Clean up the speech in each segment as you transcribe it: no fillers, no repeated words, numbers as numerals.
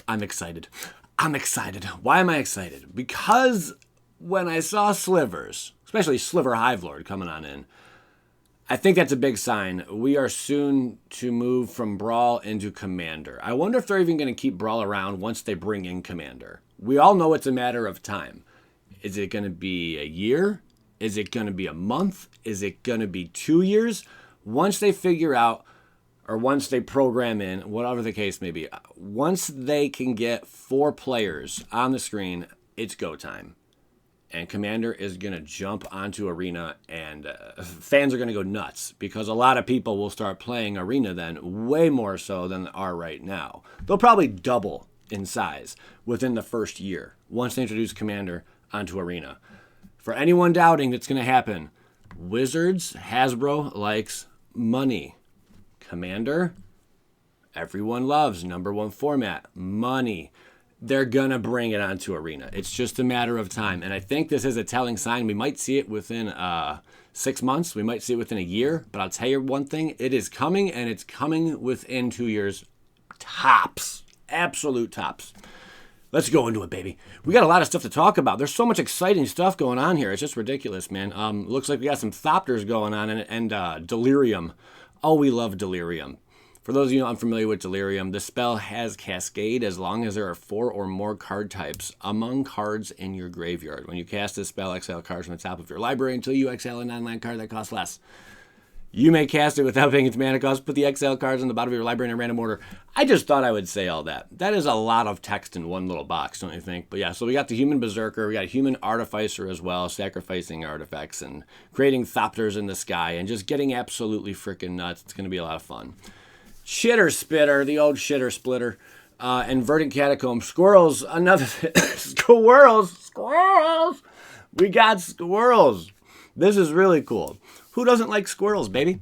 I'm excited. I'm excited. Why am I excited? Because when I saw slivers, especially Sliver Hive Lord coming on in, I think that's a big sign. We are soon to move from Brawl into Commander. I wonder if they're even going to keep Brawl around once they bring in Commander. We all know it's a matter of time. Is it going to be a year? Is it going to be a month? Is it going to be 2 years? Once they figure out, or once they program in, whatever the case may be, once they can get 4 players on the screen, it's go time. And Commander is going to jump onto Arena, and fans are going to go nuts because a lot of people will start playing Arena then, way more so than they are right now. They'll probably double in size within the first year once they introduce Commander onto Arena. For anyone doubting that's going to happen, Wizards, Hasbro likes money. Commander, everyone loves, #1 format, money. They're going to bring it onto Arena. It's just a matter of time. And I think this is a telling sign. We might see it within 6 months. We might see it within a year. But I'll tell you one thing. It is coming, and it's coming within 2 years. Tops. Absolute tops. Let's go into it, baby. We got a lot of stuff to talk about. There's so much exciting stuff going on here. It's just ridiculous, man. Looks like we got some Thopters going on and Delirium. Oh, we love Delirium. For those of you unfamiliar with Delirium, the spell has Cascade as long as there are 4 or more card types among cards in your graveyard. When you cast this spell, exile cards from the top of your library until you exile a non-land card that costs less. You may cast it without paying its mana cost. Put the exile cards on the bottom of your library in a random order. I just thought I would say all that. That is a lot of text in one little box, don't you think? But yeah, so we got the Human Berserker. We got Human Artificer as well, sacrificing artifacts and creating Thopters in the sky and just getting absolutely freaking nuts. It's going to be a lot of fun. Shitter Spitter, the old Shitter Splitter, and Verdant Catacomb. Squirrels, another... Squirrels! We got squirrels. This is really cool. Who doesn't like squirrels, baby?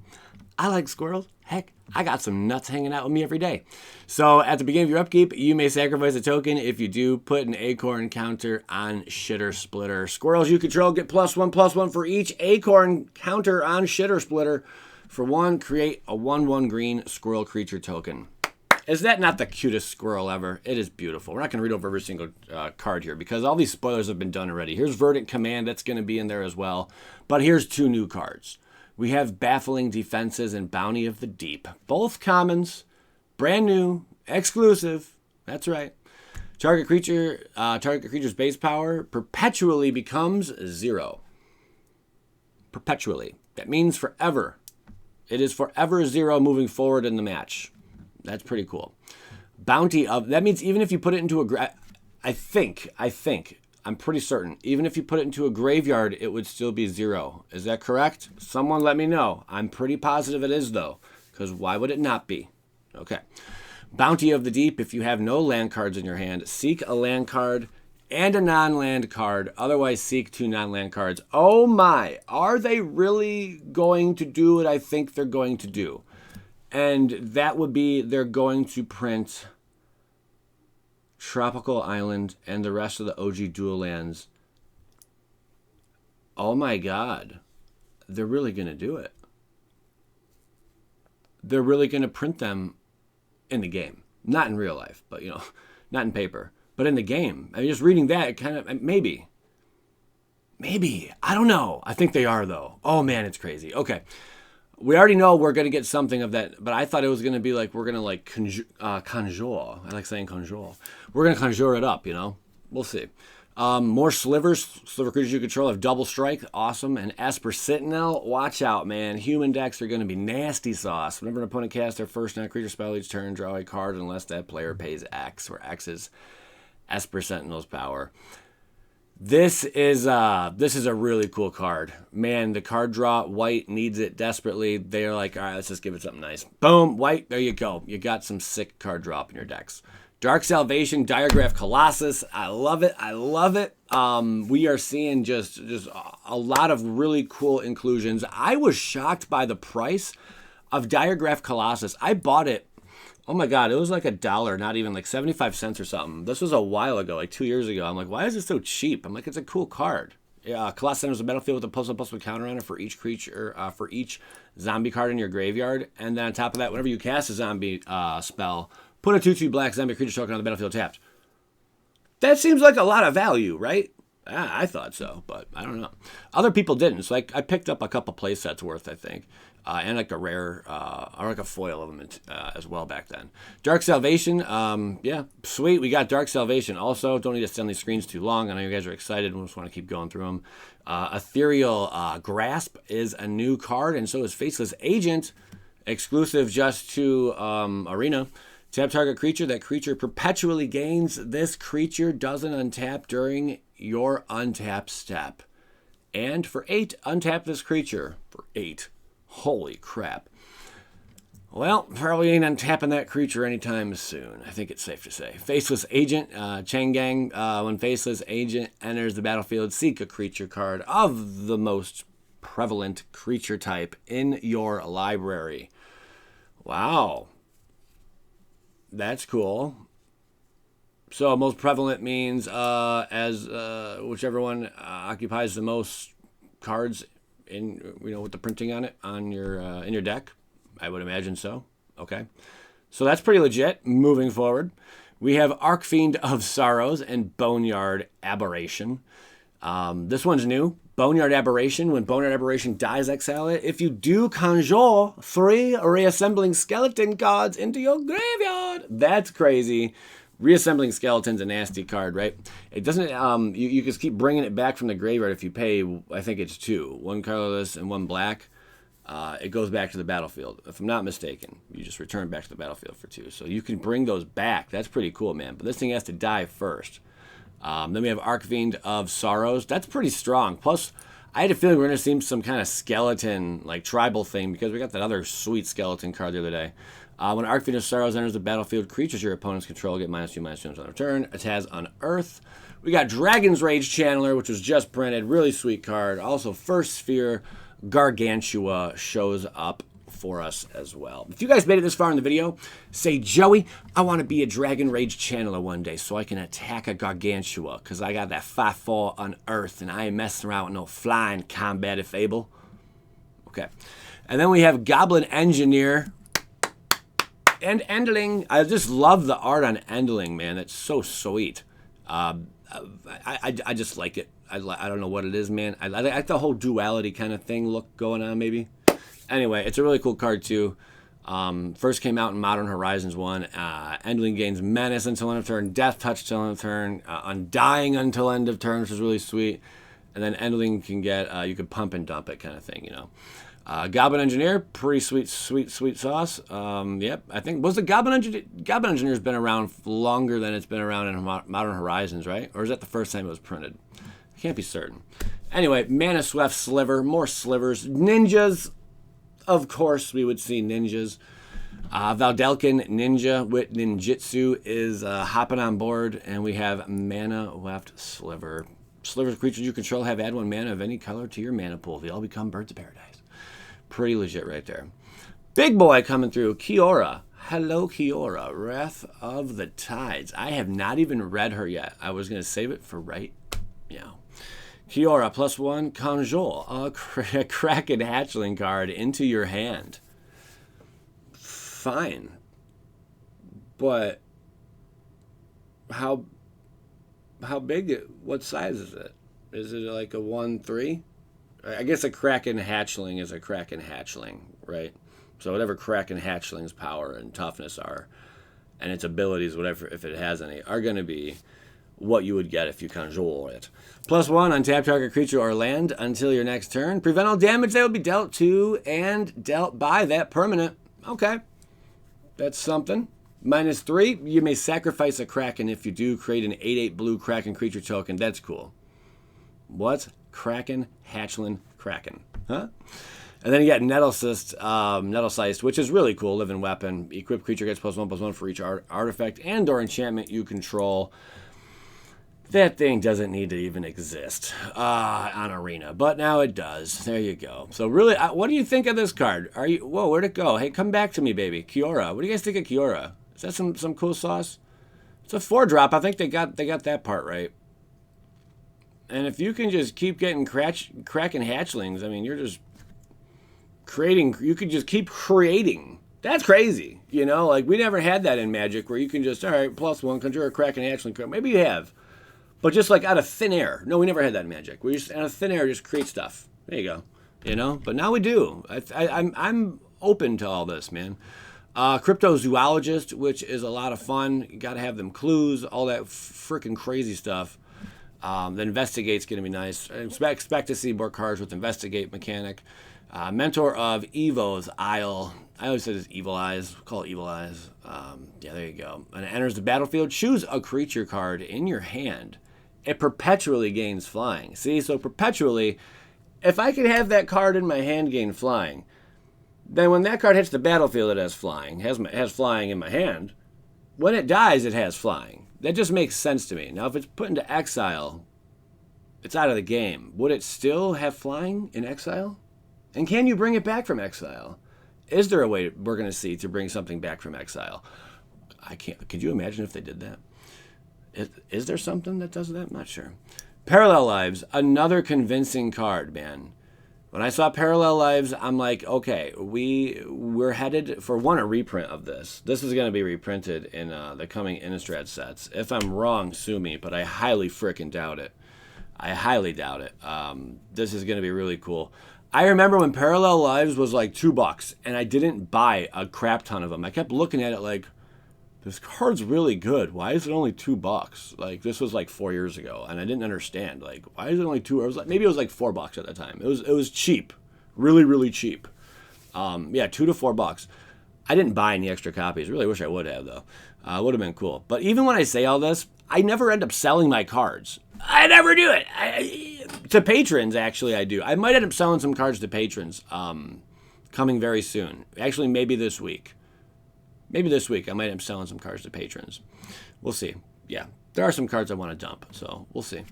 I like squirrels. Heck, I got some nuts hanging out with me every day. So at the beginning of your upkeep, you may sacrifice a token. If you do, put an acorn counter on Shitter Splitter. Squirrels you control get +1/+1 for each acorn counter on Shitter Splitter. For 1, create a 1/1 green squirrel creature token. Is that not the cutest squirrel ever? It is beautiful. We're not going to read over every single card here because all these spoilers have been done already. Here's Verdant Command. That's going to be in there as well. But here's 2 new cards. We have Baffling Defenses and Bounty of the Deep. Both commons. Brand new. Exclusive. That's right. Target creature's base power perpetually becomes 0. Perpetually. That means forever. It is forever 0 moving forward in the match. That's pretty cool. Bounty of... That means even if you put it into a... I'm pretty certain. Even if you put it into a graveyard, it would still be 0. Is that correct? Someone let me know. I'm pretty positive it is, though. Because why would it not be? Okay. Bounty of the Deep. If you have no land cards in your hand, seek a land card and a non-land card. Otherwise, seek 2 non-land cards. Oh my. Are they really going to do what I think they're going to do? And that would be they're going to print Tropical Island and the rest of the OG dual lands. Oh my God. They're really going to do it. They're really going to print them in the game. Not in real life, but not in paper. But in the game. I mean, just reading that, it kind of, maybe. I don't know. I think they are, though. Oh man, it's crazy. Okay. We already know we're going to get something of that, but I thought it was going to be like we're going to conjure. I like saying conjure. We're going to conjure it up, We'll see. More slivers. Sliver creatures you control have double strike. Awesome. And Esper Sentinel. Watch out, man. Human decks are going to be nasty sauce. Whenever an opponent casts their first non-creature spell each turn, draw a card unless that player pays X, where X is Esper Sentinel's power. This is a really cool card. Man, the card draw, white needs it desperately. They're like, all right, let's just give it something nice. Boom, white, there you go. You got some sick card draw up in your decks. Dark Salvation, Diagraph Colossus. I love it. We are seeing just a lot of really cool inclusions. I was shocked by the price of Diagraph Colossus. I bought it. Oh my God, it was like $1, not even like 75 cents or something. This was a while ago, like 2 years ago. I'm like, why is it so cheap? I'm like, it's a cool card. Yeah, Colossus enters the battlefield with a +1/+1 counter on it for each creature, for each zombie card in your graveyard. And then on top of that, whenever you cast a zombie spell, Put a 2/2 black zombie creature token on the battlefield tapped. That seems like a lot of value, right? I thought so, but I don't know. Other people didn't. So I picked up a couple play sets worth, I think. And like a rare, or like a foil of them as well back then. Dark Salvation, yeah, sweet. We got Dark Salvation. Also, don't need to send these screens too long. I know you guys are excited. We just want to keep going through them. Ethereal Grasp is a new card, and so is Faceless Agent, exclusive just to Arena. Tap target creature. That creature perpetually gains. This creature doesn't untap during your untap step. And for 8, untap this creature. For 8. Holy crap. Well, probably ain't untapping that creature anytime soon. I think it's safe to say. Faceless Agent. Changgang. When Faceless Agent enters the battlefield, seek a creature card of the most prevalent creature type in your library. Wow. That's cool. So most prevalent means as whichever one occupies the most cards in, with the printing on it on your in your deck. I would imagine so. Okay. So that's pretty legit. Moving forward, we have Archfiend of Sorrows and Boneyard Aberration. This one's new. Boneyard Aberration. When Boneyard Aberration dies, exile it. If you do, conjure 3 reassembling skeleton cards into your graveyard. That's crazy. Reassembling Skeleton's a nasty card, right? It doesn't, you just keep bringing it back from the graveyard if you pay, I think it's 2. 1 colorless and 1 black. It goes back to the battlefield. If I'm not mistaken, you just return back to the battlefield for 2. So you can bring those back. That's pretty cool, man. But this thing has to die first. Then we have Archfiend of Sorrows. That's pretty strong. Plus, I had a feeling we were going to see some kind of skeleton, like tribal thing, because we got that other sweet skeleton card the other day. When Archfiend of Sorrows enters the battlefield, creatures your opponents control get -2/-2 on their turn. It has Unearth. We got Dragon's Rage Channeler, which was just printed. Really sweet card. Also, First Sphere Gargantua shows up for us as well. If you guys made it this far in the video, say, Joey, I want to be a Dragon Rage Channeler one day so I can attack a Gargantua because I got that 5/4 Unearth and I ain't messing around with no flying combat if able. Okay. And then we have Goblin Engineer and Endling. I just love the art on Endling, man. That's so sweet. I just like it. I don't know what it is, man. I like the whole duality kind of thing look going on, maybe. Anyway, it's a really cool card, too. First came out in Modern Horizons 1. Endling gains Menace until end of turn, Death Touch until end of turn, Undying until end of turn, which is really sweet. And then Endling can get, you could pump and dump it kind of thing, Goblin Engineer, pretty sweet sauce. Yep, I think, was the Goblin Engineer's been around longer than it's been around in Modern Horizons, right? Or is that the first time it was printed? I can't be certain. Anyway, Mana Swift Sliver, more slivers. Ninjas, of course, we would see ninjas. Valdelkin Ninja with Ninjutsu is hopping on board, and we have Mana Weft Sliver. Slivers creatures you control have add 1 mana of any color to your mana pool. They all become Birds of Paradise. Pretty legit right there. Big boy coming through. Kiora. Hello, Kiora. Wrath of the Tides. I have not even read her yet. I was going to save it for right now. Kiora, +1, conjure a Kraken Hatchling card into your hand. Fine. But how big, what size is it? Is it like a 1/3? I guess a Kraken Hatchling is a Kraken Hatchling, right? So whatever Kraken Hatchling's power and toughness are, and its abilities, whatever, if it has any, are going to be what you would get if you conjure it. +1, untap target creature or land until your next turn. Prevent all damage that would be dealt to and dealt by that permanent. Okay. That's something. -3, you may sacrifice a Kraken. If you do, create an 8/8 blue Kraken creature token. That's cool. What? Kraken, Hatchling, Kraken. Huh? And then you got Nettlesized, which is really cool. Living weapon. Equipped creature gets +1/+1 for each artifact and or enchantment you control. That thing doesn't need to even exist on Arena, but now it does. There you go. So really, what do you think of this card? Whoa, where'd it go? Hey, come back to me, baby. Kiora. What do you guys think of Kiora? Is that some cool sauce? It's a 4-drop. I think they got that part right. And if you can just keep getting Kraken Hatchlings, I mean, you're just creating. You could just keep creating. That's crazy. You know, like we never had that in Magic where you can just, all right, +1, conjure a Kraken Hatchling card. Maybe you have. But just like out of thin air. No, we never had that in Magic. We just out of thin air just create stuff. There you go. You know, but now we do. I'm open to all this, man. Cryptozoologist, which is a lot of fun. You got to have them clues, all that freaking crazy stuff. The Investigate's going to be nice. Expect to see more cards with Investigate mechanic. Mentor of Evo's Isle. I always say this Evil Eyes. Call it Evil Eyes. Yeah, there you go. And it enters the battlefield. Choose a creature card in your hand. It perpetually gains flying. See, so perpetually, if I could have that card in my hand gain flying, then when that card hits the battlefield, it has flying. Has flying in my hand. When it dies, it has flying. That just makes sense to me. Now, if it's put into exile, it's out of the game. Would it still have flying in exile? And can you bring it back from exile? Is there a way we're going to see to bring something back from exile? I can't. Could you imagine if they did that? Is there something that does that? I'm not sure. Parallel Lives, another convincing card, man. When I saw Parallel Lives, I'm like, okay, we're headed for a reprint of this. This is going to be reprinted in the coming Innistrad sets. If I'm wrong, sue me, but I highly frickin' doubt it. I highly doubt it. This is going to be really cool. I remember when Parallel Lives was like $2, and I didn't buy a crap ton of them. I kept looking at it like, this card's really good. Why is it only $2? Like, this was like 4 years ago, and I didn't understand. Like, why is it only $2? I was like, maybe it was like $4 at the time. It was cheap, really, really cheap. Yeah, $2 to $4. I didn't buy any extra copies. Really wish I would have though. Would have been cool. But even when I say all this, I never end up selling my cards. I never do it. To patrons, actually, I do. I might end up selling some cards to patrons. Coming very soon. Actually, maybe this week. Maybe this week I might end up selling some cards to patrons. We'll see. Yeah, there are some cards I want to dump, so we'll see.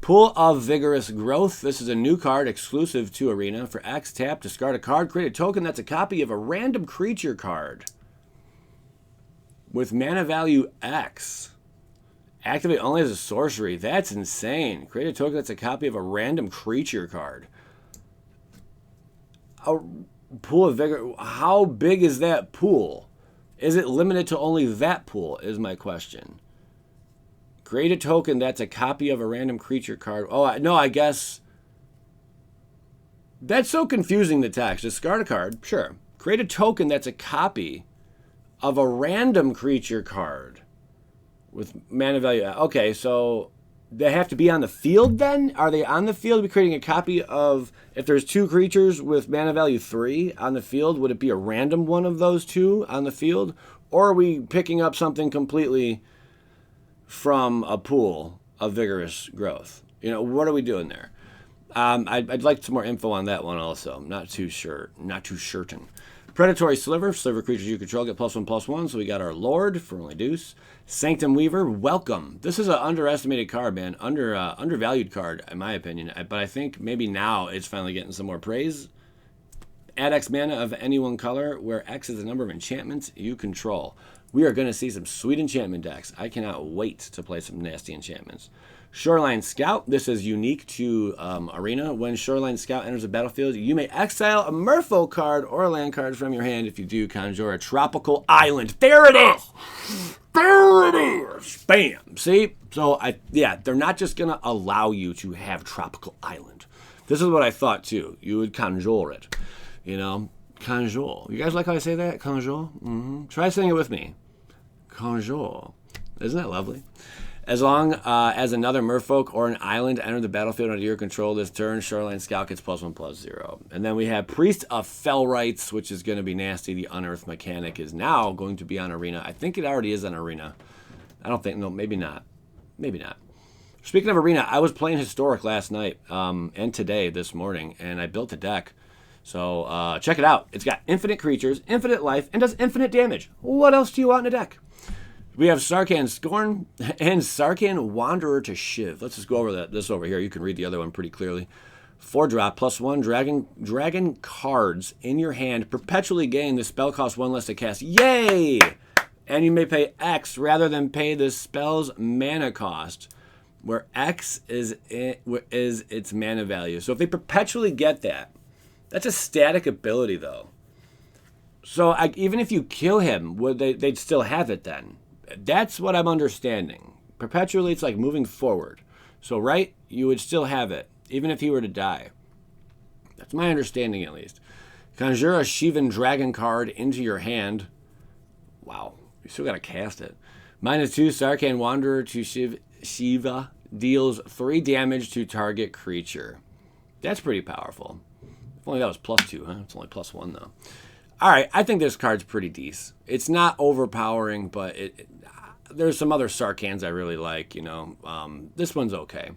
Pool of Vigorous Growth. This is a new card exclusive to Arena. For X, tap, discard a card, create a token that's a copy of a random creature card with mana value X. Activate only as a sorcery. That's insane. Create a token that's a copy of a random creature card. A pool of vigor. How big is that pool? Is it limited to only that pool, is my question. Create a token that's a copy of a random creature card. Oh, no, I guess. That's so confusing, the text. Discard a card, sure. Create a token that's a copy of a random creature card with mana value. Okay, so they have to be on the field then? Are they on the field? Are we creating a copy of, if there's 2 creatures with mana value 3 on the field, would it be a random one of those 2 on the field? Or are we picking up something completely from a pool of Vigorous Growth? You know, what are we doing there? I'd like some more info on that one also. I'm not too sure. Not too certain. Predatory Sliver. Sliver creatures you control get +1/+1. So we got our Lord for only deuce. Sanctum Weaver. Welcome. This is an underestimated card, man. Undervalued card, in my opinion. But I think maybe now it's finally getting some more praise. Add X mana of any one color, where X is the number of enchantments you control. We are going to see some sweet enchantment decks. I cannot wait to play some nasty enchantments. Shoreline Scout. This is unique to Arena. When Shoreline Scout enters the battlefield, you may exile a Merfolk card or a land card from your hand. If you do, conjure a tropical island. There it is! There it is! Bam! See? So, they're not just going to allow you to have tropical island. This is what I thought, too. You would conjure it. You know? Conjure. You guys like how I say that? Conjure? Mm-hmm. Try saying it with me. Conjure. Isn't that lovely? As long as another Merfolk or an island enter the battlefield under your control this turn, Shoreline Scout gets +1/+0. And then we have Priest of Fellrights, which is going to be nasty. The Unearth mechanic is now going to be on Arena. I think it already is on Arena. I don't think, no, maybe not. Maybe not. Speaking of Arena, I was playing Historic last night and today, this morning, and I built a deck. So check it out. It's got infinite creatures, infinite life, and does infinite damage. What else do you want in a deck? We have Sarcan Scorn and Sarcan Wanderer to Shiv. Let's just go over this over here. You can read the other one pretty clearly. 4-drop, +1, dragon cards in your hand. Perpetually gain. The spell costs 1 less to cast. Yay! And you may pay X rather than pay the spell's mana cost, where X is its mana value. So if they perpetually get that, that's a static ability, though. So even if you kill him, they'd still have it then? That's what I'm understanding. Perpetually, it's like moving forward. So, right, you would still have it, even if he were to die. That's my understanding, at least. Conjure a Shivan Dragon card into your hand. Wow, you still got to cast it. -2, Sarcan Wanderer to Shiva deals 3 damage to target creature. That's pretty powerful. If only that was +2, huh? It's only +1, though. All right, I think this card's pretty decent. It's not overpowering, but there's some other Sarkans I really like, you know. This one's okay.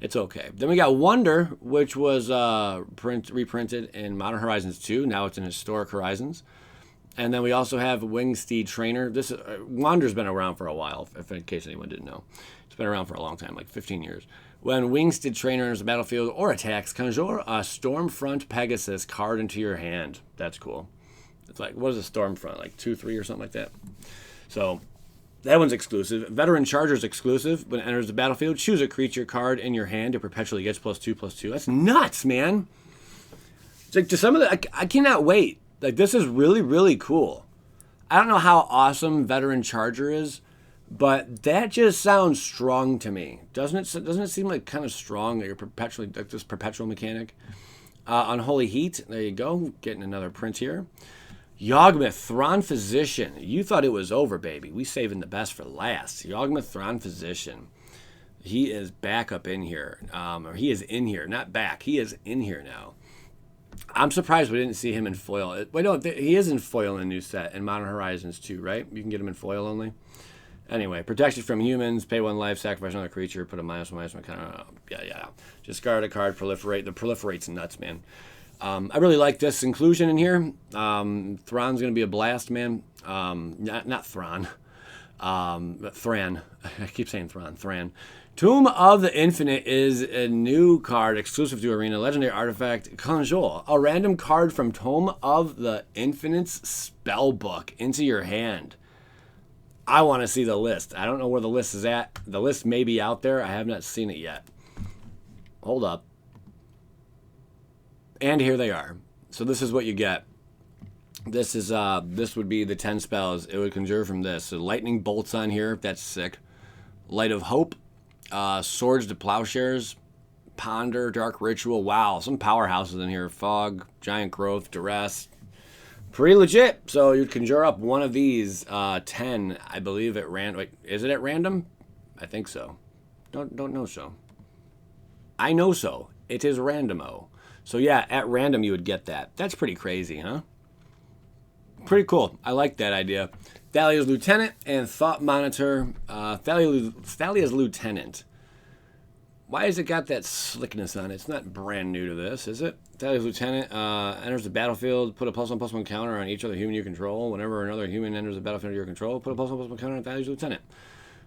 It's okay. Then we got Wonder, which was reprinted in Modern Horizons 2. Now it's in Historic Horizons. And then we also have Winged Steed Trainer. This Wander's been around for a while, if in case anyone didn't know. It's been around for a long time, like 15 years. When Winged Steed Trainer enters the battlefield or attacks, conjure a Stormfront Pegasus card into your hand. That's cool. It's like, what is a Stormfront? Like 2-3 or something like that? So that one's exclusive. Veteran Charger's exclusive. When it enters the battlefield, choose a creature card in your hand. It perpetually gets +2/+2. That's nuts, man. It's like, to some of the, I cannot wait. Like, this is really, really cool. I don't know how awesome Veteran Charger is, but that just sounds strong to me. Doesn't it seem like kind of strong that you're perpetually, like this perpetual mechanic? Unholy Heat, there you go. Getting another print here. Yawgmoth, Thrawn Physician. You thought it was over, baby. We saving the best for last. Yawgmoth, Thrawn Physician. He is back up in here. Or he is in here. Not back. He is in here now. I'm surprised we didn't see him in foil. Wait, no, he is in foil in the new set in Modern Horizons 2, right? You can get him in foil only. Anyway, protection from humans, pay 1 life, sacrifice another creature, put a -1/-1 kind of, yeah. Discard a card, proliferate. The proliferate's nuts, man. I really like this inclusion in here. Thrawn's going to be a blast, man. Not Thrawn. But Thran. I keep saying Thrawn. Thran. Tomb of the Infinite is a new card exclusive to Arena. Legendary artifact. Conjure a random card from Tomb of the Infinite's spellbook into your hand. I want to see the list. I don't know where the list is at. The list may be out there. I have not seen it yet. Hold up. And here they are. So this is what you get. This is this would be the 10 spells. It would conjure from this. So lightning bolts on here. That's sick. Light of Hope. Swords to Plowshares. Ponder. Dark Ritual. Wow. Some powerhouses in here. Fog. Giant Growth. Duress. Pretty legit. So you'd conjure up one of these 10, I believe, at random. Wait, is it at random? I think so. Don't know so. I know so. It is randomo. So yeah, at random you would get that. That's pretty crazy, huh? Pretty cool. I like that idea. Thalia's Lieutenant and Thought Monitor. Thalia's Lieutenant. Why has it got that slickness on it? It's not brand new to this, is it? Thalia's Lieutenant enters the battlefield. Put a +1/+1 counter on each other human you control. Whenever another human enters the battlefield under your control, put a +1/+1 counter on Thalia's Lieutenant.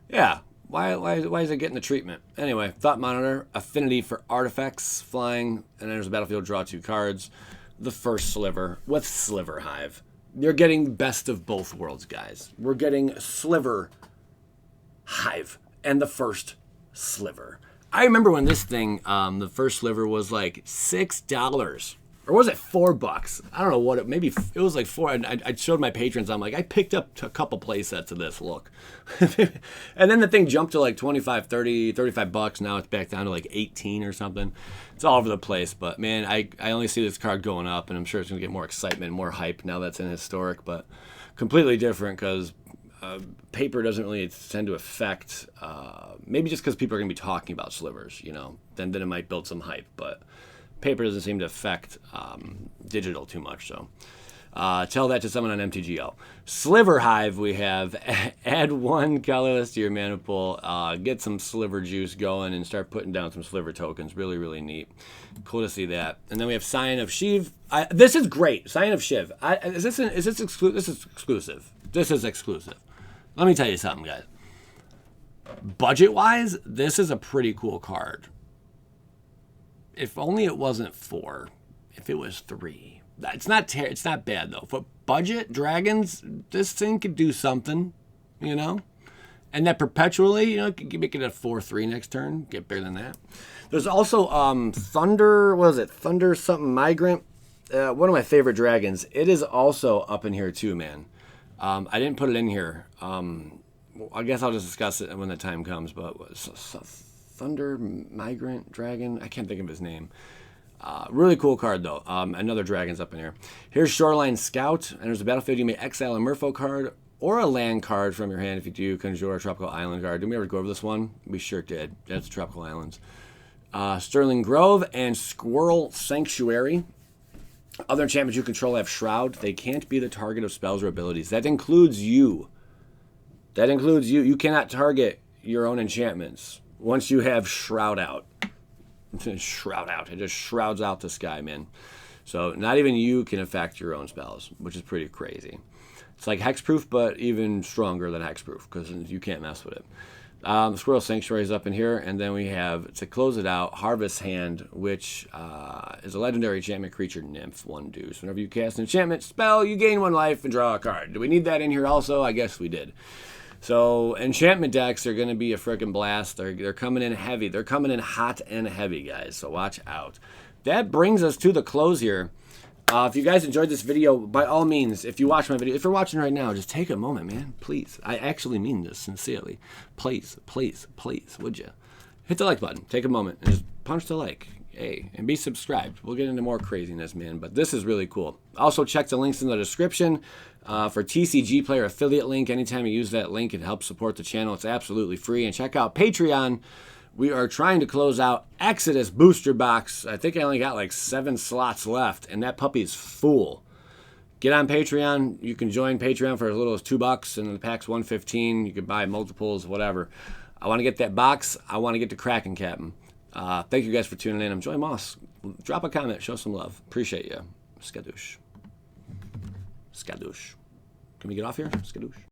Yeah. Why is it getting the treatment? Anyway, Thought Monitor, affinity for artifacts, flying, and enters the battlefield, draw 2 cards. The first Sliver with Sliver Hive. You're getting best of both worlds, guys. We're getting Sliver Hive and the first Sliver. I remember when this thing, the first Sliver was like $6. Or was it $4? I don't know what it, maybe it was like 4. I showed my patrons, I'm like, I picked up a couple play sets of this, look. And then the thing jumped to like 25, 30, $35. Now it's back down to like 18 or something. It's all over the place, but man, I only see this card going up, and I'm sure it's going to get more excitement, more hype now that's in Historic, but completely different because paper doesn't really tend to affect, maybe just because people are going to be talking about slivers, you know, then it might build some hype, but paper doesn't seem to affect digital too much, so tell that to someone on MTGO. Sliver Hive we have. Add 1 colorless to your mana pool. Get some sliver juice going and start putting down some sliver tokens. Really, really neat. Cool to see that. And then we have Scion of Shiv. This is great. Scion of Shiv. Is this exclusive? This is exclusive. This is exclusive. Let me tell you something, guys. Budget-wise, this is a pretty cool card. If only it wasn't 4. If it was 3. It's not bad, though. For budget dragons, this thing could do something, you know? And that perpetually, you know, you make it a 4/3 next turn. Get bigger than that. There's also Thunder, what is it? Thunder something Migrant. one of my favorite dragons. It is also up in here too, man. I didn't put it in here. I guess I'll just discuss it when the time comes. But Thunder Migrant Dragon. I can't think of his name. Really cool card though. Another dragon's up in here. Here's Shoreline Scout. And there's a battlefield. You may exile a Merfolk card or a land card from your hand. If you do, conjure a Tropical Island card. Did we ever go over this one? We sure did. That's Tropical Islands. Sterling Grove and Squirrel Sanctuary. Other enchantments you control have Shroud. They can't be the target of spells or abilities. That includes you. That includes you. You cannot target your own enchantments once you have Shroud out. Shroud out. It just shrouds out the sky, man. So not even you can affect your own spells, which is pretty crazy. It's like hexproof, but even stronger than hexproof because you can't mess with it. Squirrel Sanctuary is up in here, and then we have, to close it out, Harvest Hand, which is a legendary enchantment creature nymph, 1/2. So whenever you cast an enchantment spell, you gain 1 life and draw a card. Do we need that in here also? I guess we did. So enchantment decks are going to be a freaking blast. They're coming in heavy. They're coming in hot and heavy, guys, so watch out. That brings us to the close here. If you guys enjoyed this video, by all means, if you watch my video, if you're watching right now, just take a moment, man, please. I actually mean this sincerely. Please, please, please, would you? Hit the like button. Take a moment and just punch the like. Hey, and be subscribed. We'll get into more craziness, man, but this is really cool. Also, check the links in the description for TCG Player affiliate link. Anytime you use that link, it helps support the channel. It's absolutely free. And check out Patreon. We are trying to close out Exodus Booster Box. I think I only got like 7 slots left, and that puppy's full. Get on Patreon. You can join Patreon for as little as $2, and the pack's $115. You can buy multiples, whatever. I want to get that box. I want to get the Kraken Captain. Thank you guys for tuning in. I'm Joy Moss. Drop a comment. Show some love. Appreciate you. Skadoosh. Skadoosh. Can we get off here? Skadoosh.